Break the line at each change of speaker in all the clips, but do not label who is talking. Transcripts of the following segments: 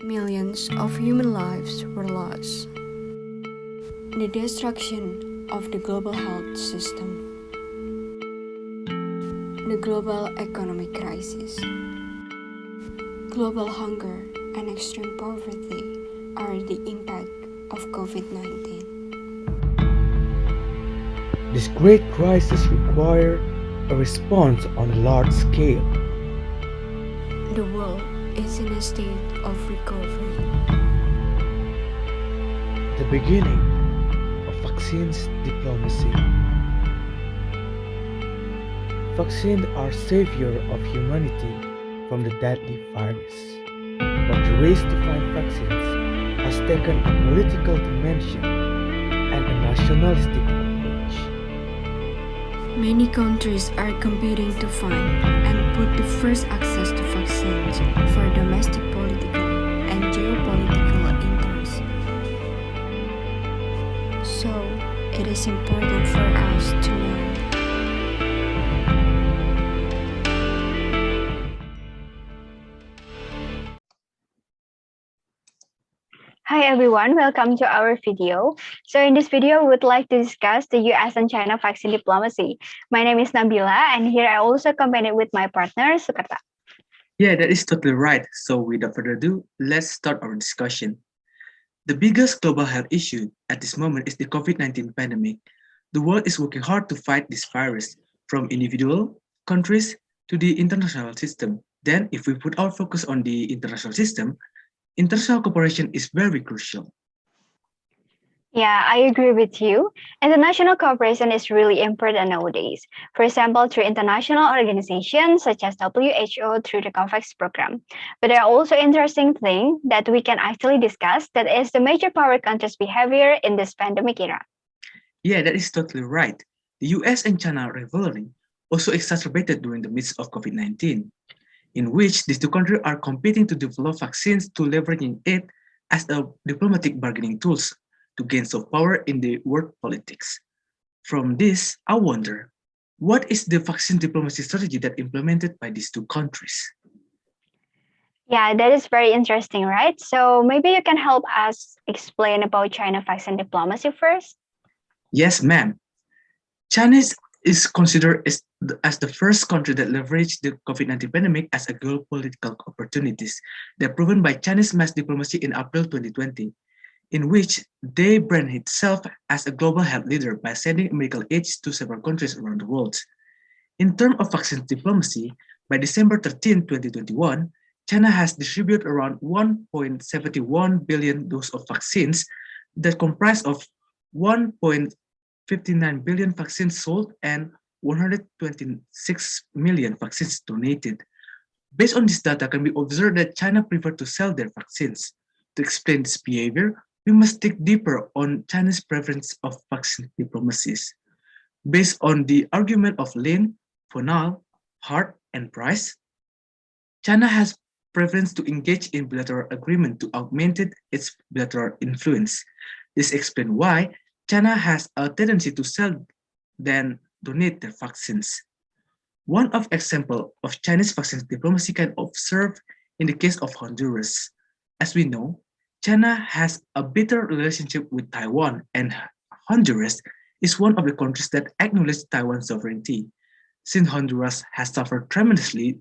Millions of human lives were lost. The destruction of the global health system. The global economic crisis. Global hunger and extreme poverty are the impact of COVID-19.
This great crisis required a response on a large scale.
The world is in a state of recovery.
The beginning of vaccines diplomacy. Vaccines are savior of humanity from the deadly virus. But the race to find vaccines has taken a political dimension and a nationalistic approach.
Many countries are competing to find and put the first access to vaccines for domestic political and geopolitical interests. So, it is important for us to know.
Hi everyone, welcome to our video. So in this video, we would like to discuss the US and China vaccine diplomacy. My name is Nabilla, and here I also accompanied with my partner, Sukerta.
Yeah, that is totally right. So without further ado, let's start our discussion. The biggest global health issue at this moment is the COVID-19 pandemic. The world is working hard to fight this virus, from individual countries to the international system. Then, if we put our focus on the international system, international cooperation is very crucial.
Yeah, I agree with you. International cooperation is really important nowadays. For example, through international organizations such as WHO through the COVAX program. But there are also interesting things that we can actually discuss, that is the major power countries' behavior in this pandemic era.
Yeah, that is totally right. The US and China rivalry also exacerbated during the midst of COVID-19, in which these two countries are competing to develop vaccines to leveraging it as a diplomatic bargaining tools to gain soft power in the world politics. From this, I wonder, what is the vaccine diplomacy strategy that implemented by these two countries?
Yeah, that is very interesting, right? So maybe you can help us explain about China vaccine diplomacy first?
Yes, ma'am. China is considered as the first country that leveraged the COVID-19 pandemic as a geopolitical opportunities that proven by Chinese mass diplomacy in April 2020, in which they brand itself as a global health leader by sending medical aid to several countries around the world. In terms of vaccine diplomacy, by December 13, 2021, China has distributed around 1.71 billion doses of vaccines that comprise of 1.59 billion vaccines sold and 126 million vaccines donated. Based on this data, can be observed that China prefer to sell their vaccines. To explain this behavior, we must dig deeper on China's preference of vaccine diplomacies. Based on the argument of lean, fonal, hard, and price, China has preference to engage in bilateral agreement to augment its bilateral influence. This explains why China has a tendency to sell than donate their vaccines. One of example of Chinese vaccine diplomacy can observe in the case of Honduras. As we know, China has a bitter relationship with Taiwan, and Honduras is one of the countries that acknowledge Taiwan's sovereignty. Since Honduras has suffered tremendously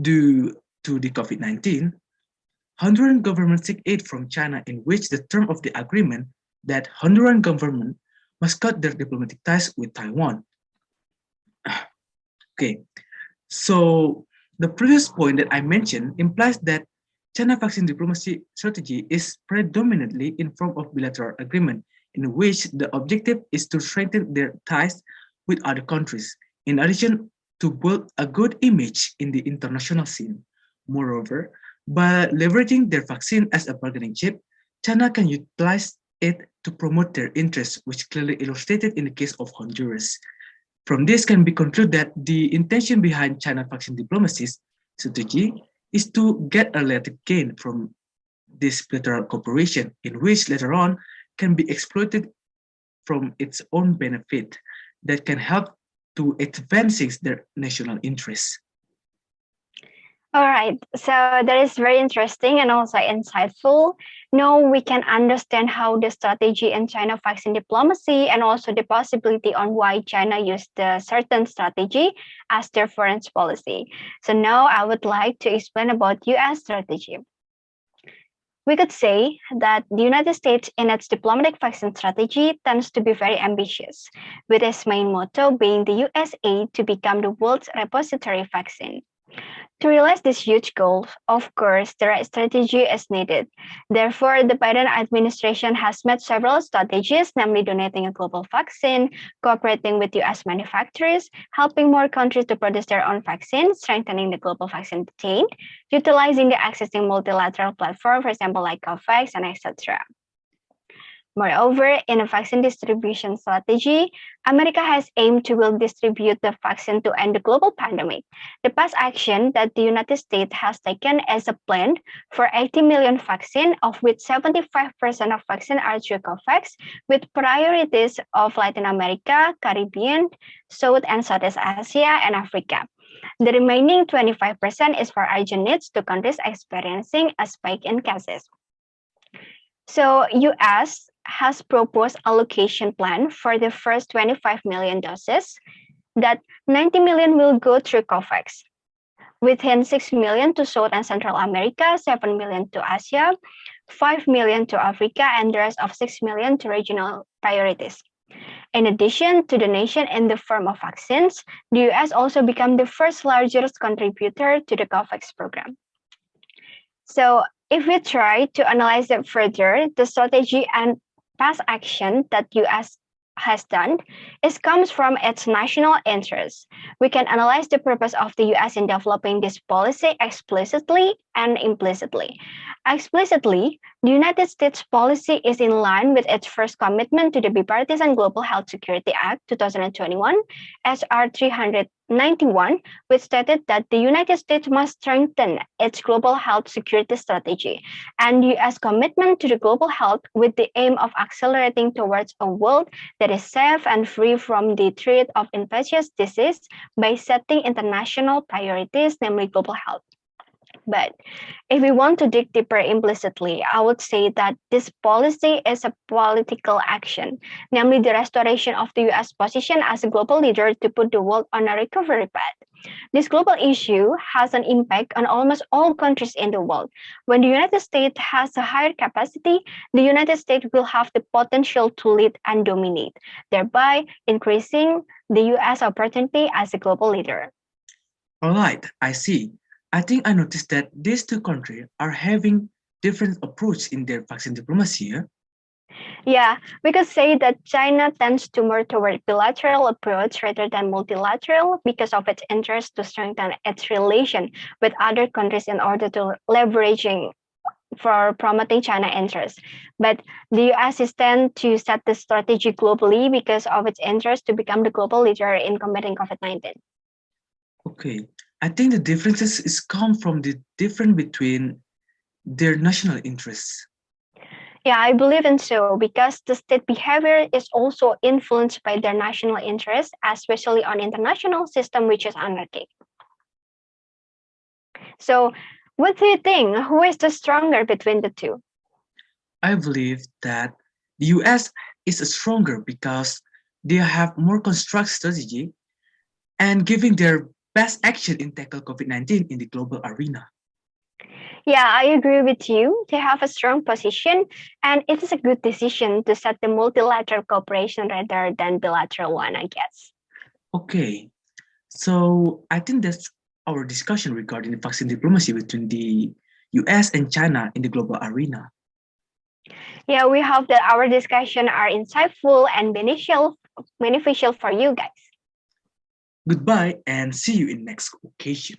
due to the COVID-19, Honduran government seek aid from China, in which the term of the agreement that Honduran government must cut their diplomatic ties with Taiwan. Okay, so the previous point that I mentioned implies that China vaccine diplomacy strategy is predominantly in form of bilateral agreement, in which the objective is to strengthen their ties with other countries, in addition to build a good image in the international scene. Moreover, by leveraging their vaccine as a bargaining chip, China can utilize it to promote their interests, which clearly illustrated in the case of Honduras. From this can be concluded that the intention behind China vaccine diplomacy strategy is to get a relative gain from this bilateral cooperation, in which later on can be exploited from its own benefit that can help to advancing their national interests.
All right, so that is very interesting and also insightful. Now we can understand how the strategy in China vaccine diplomacy and also the possibility on why China used the certain strategy as their foreign policy. So now I would like to explain about US strategy. We could say that the United States in its diplomatic vaccine strategy tends to be very ambitious, with its main motto being the USA to become the world's repository vaccine. To realize this huge goal, of course, the right strategy is needed. Therefore, the Biden administration has made several strategies, namely donating a global vaccine, cooperating with US manufacturers, helping more countries to produce their own vaccines, strengthening the global vaccine chain, utilizing the existing multilateral platform, for example, like COVAX and etc. Moreover, in a vaccine distribution strategy, America has aimed to will distribute the vaccine to end the global pandemic. The past action that the United States has taken is a plan for 80 million vaccine, of which 75% of vaccine are through COVAX, with priorities of Latin America, Caribbean, South and Southeast Asia, and Africa. The remaining 25% is for urgent needs to countries experiencing a spike in cases. So US has proposed allocation plan for the first 25 million doses, that 90 million will go through COVAX, within 6 million to South and Central America, 7 million to Asia, 5 million to Africa, and the rest of 6 million to regional priorities. In addition to donation in the form of vaccines, the US also became the first largest contributor to the COVAX program. So if we try to analyze it further, the strategy and past action that US has done comes from its national interests. We can analyze the purpose of the US in developing this policy explicitly and implicitly. Explicitly, the United States policy is in line with its first commitment to the Bipartisan Global Health Security Act 2021, SR 391, which stated that the United States must strengthen its global health security strategy and US commitment to the global health with the aim of accelerating towards a world that is safe and free from the threat of infectious disease by setting international priorities, namely global health. But if we want to dig deeper implicitly, I would say that this policy is a political action, namely the restoration of the US position as a global leader to put the world on a recovery path. This global issue has an impact on almost all countries in the world. When the United States has a higher capacity, the United States will have the potential to lead and dominate, thereby increasing the US opportunity as a global leader.
All right, I see. I think I noticed that these two countries are having different approach in their vaccine diplomacy.
Yeah, we could say that China tends to more toward bilateral approach rather than multilateral because of its interest to strengthen its relation with other countries in order to leveraging for promoting China interests. But the US is tend to set the strategy globally because of its interest to become the global leader in combating COVID-19.
Okay, I think the differences is come from the difference between their national interests.
Yeah, I believe in so because the state behavior is also influenced by their national interests, especially on international system, which is anarchic. So what do you think? Who is the stronger between the two?
I believe that the US is stronger because they have more construct strategy and giving their best action in tackle COVID-19 in the global arena.
Yeah, I agree with you. They have a strong position, and it is a good decision to set the multilateral cooperation rather than bilateral one, I guess.
Okay, so I think that's our discussion regarding the vaccine diplomacy between the US and China in the global arena.
Yeah, we hope that our discussion are insightful and beneficial for you guys.
Goodbye and see you in next occasion.